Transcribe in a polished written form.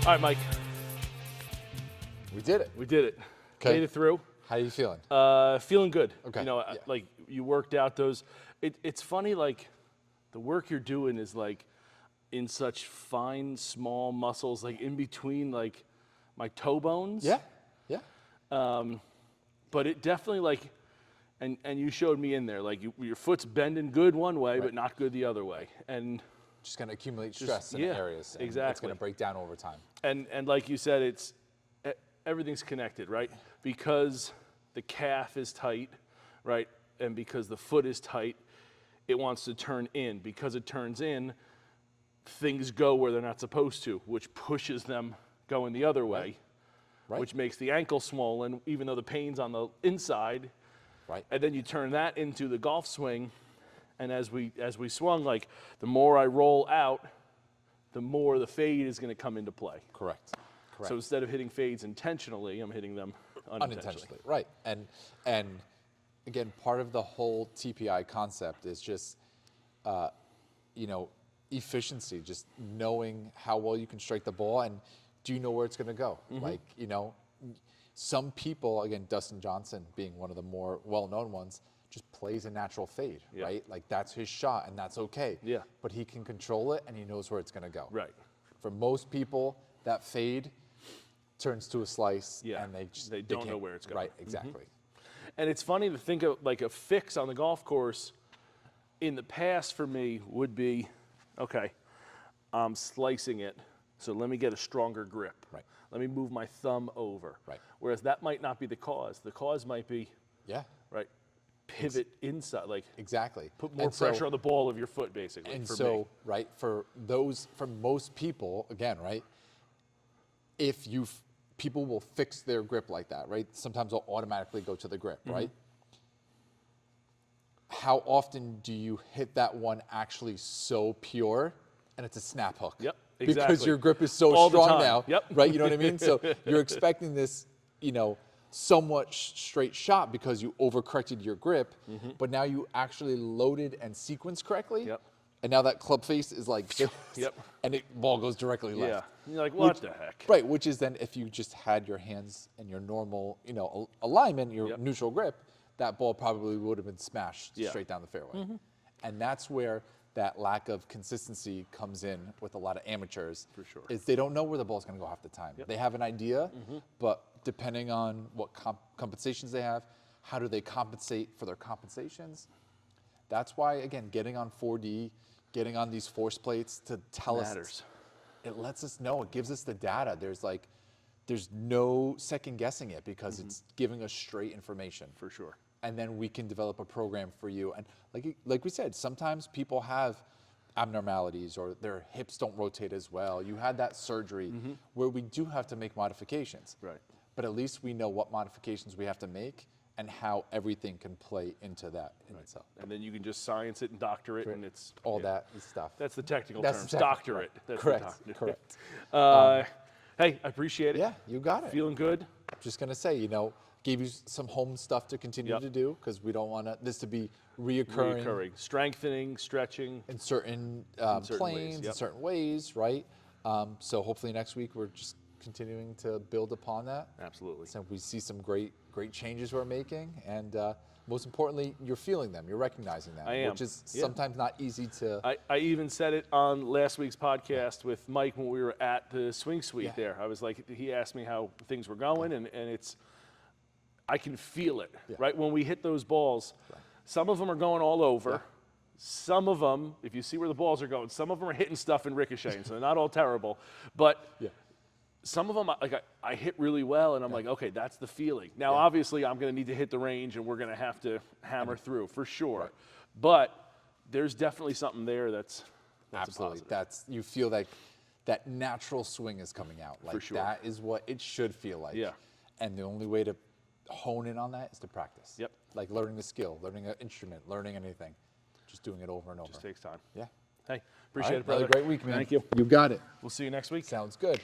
All right, Mike. We did it. We did it. Okay. Made it through. How are you feeling? Feeling good. Okay. You know, Yeah. like you worked out those. It's funny, like the work you're doing is like in such fine, small muscles, like in between, like my toe bones. Yeah. Yeah. But it definitely like, and you showed me in there, like your foot's bending good one way, but not good the other way, and Just going to accumulate stress in yeah, areas. And exactly. It's going to break down over time. And like you said, it's everything's connected, right? Because the calf is tight, right, and because the foot is tight, it wants to turn in. Because it turns in, things go where they're not supposed to, which pushes them going the other way, Right. which makes the ankle swollen, even though the pain's on the inside. Right. And then you turn that into the golf swing, and as we swung, like the more I roll out, the more the fade is going to come into play. Correct. So instead of hitting fades intentionally, I'm hitting them unintentionally. Right. And again, part of the whole TPI concept is just, efficiency, just knowing how well you can strike the ball and do you know where it's going to go? Like, some people, again, Dustin Johnson being one of the more well-known ones, just plays a natural fade, right? Like that's his shot and that's okay. Yeah. But he can control it and he knows where it's going to go. Right. For most people, that fade turns to a slice and they don't know where it's going. Right, exactly. And it's funny to think of like a fix on the golf course in the past for me would be, okay, I'm slicing it, so let me get a stronger grip. Right. Let me move my thumb over. Right. Whereas that might not be the cause. The cause might be, right, pivot inside, like Exactly. put more pressure on the ball of your foot, basically. And for so, me. right, for most people, again, right, people will fix their grip like that, right? Sometimes they'll automatically go to the grip, right? How often do you hit that one actually so pure and it's a snap hook? Yep, Because exactly. your grip is so All the strong time. now, Yep. right? You know what I mean? So you're expecting this, somewhat straight shot because you overcorrected your grip, but now you actually loaded and sequenced correctly. Yep. And now that club face is like, and the ball goes directly left. Yeah. And you're like, what the heck? Right, which is then if you just had your hands in your normal, alignment, your neutral grip, that ball probably would have been smashed straight down the fairway. And that's where that lack of consistency comes in with a lot of amateurs. For sure. Is they don't know where the ball's going to go half the time. They have an idea, but depending on what compensations they have, how do they compensate for their compensations? That's why, again, getting on 4D, getting on these force plates to tell us, it lets us know, it gives us the data. There's no second guessing it because it's giving us straight information. For sure. And then we can develop a program for you. And like we said, sometimes people have abnormalities or their hips don't rotate as well. You had that surgery where we do have to make modifications. Right. But at least we know what modifications we have to make and how everything can play into that in itself. And then you can just science it and doctor it, and it's all that stuff. That's the technical That's terms. the Doctor it. That's Correct. the Correct. Hey, I appreciate it. Yeah, you got it. Feeling good. Just gonna say, gave you some home stuff to continue to do because we don't want this to be reoccurring. Strengthening, stretching. In certain planes, in certain ways, right? So hopefully next week we're just continuing to build upon that. Absolutely. So we see some great changes we're making, and most importantly, you're feeling them. You're recognizing them, I am. which is sometimes not easy to. I even said it on last week's podcast with Mike when we were at the swing suite there. I was like, he asked me how things were going, and it's, I can feel it, right? When we hit those balls, some of them are going all over. Some of them, if you see where the balls are going, some of them are hitting stuff and ricocheting, so they're not all terrible. But some of them, like I hit really well, and I'm like, okay, that's the feeling. Now, obviously, I'm going to need to hit the range, and we're going to have to hammer through for sure. Right. But there's definitely something there that's absolutely. You feel like that natural swing is coming out. Like for sure. That is what it should feel like. Yeah. And the only way to hone in on that is to practice. Yep. Like learning the skill, learning an instrument, learning anything, just doing it over and over. Just takes time. Yeah. Hey, appreciate it, brother. Another great week, man. Thank you. You got it. We'll see you next week. Sounds good.